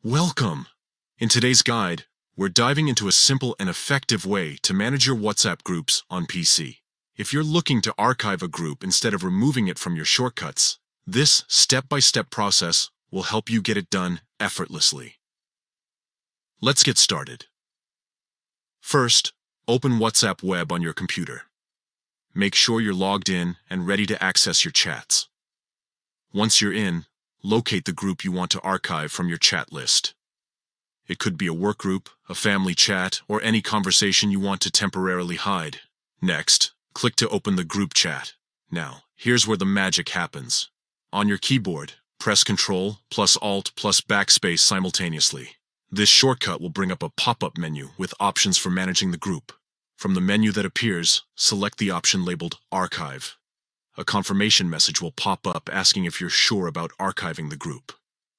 Welcome! In today's guide, we're diving into a simple and effective way to manage your WhatsApp groups on PC. If you're looking to archive a group instead of removing it from your shortcuts, this step-by-step process will help you get it done effortlessly. Let's get started. First, open WhatsApp Web on your computer. Make sure you're logged in and ready to access your chats. Once you're in, locate the group you want to archive from your chat list. It could be a work group, a family chat, or any conversation you want to temporarily hide. Next, click to open the group chat. Now, here's where the magic happens. On your keyboard, press Ctrl + Alt + Backspace simultaneously. This shortcut will bring up a pop-up menu with options for managing the group. From the menu that appears, select the option labeled Archive. A confirmation message will pop up asking if you're sure about archiving the group.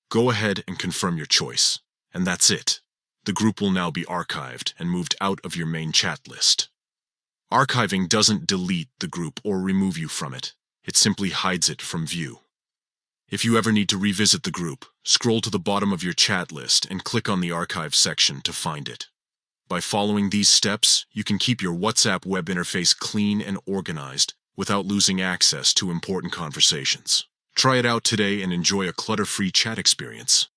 Go ahead and confirm your choice. And that's it. The group will now be archived and moved out of your main chat list. Archiving doesn't delete the group or remove you from it. It simply hides it from view. If you ever need to revisit the group, scroll to the bottom of your chat list and click on the Archive section to find it. By following these steps, you can keep your WhatsApp web interface clean and organized without losing access to important conversations. Try it out today and enjoy a clutter-free chat experience.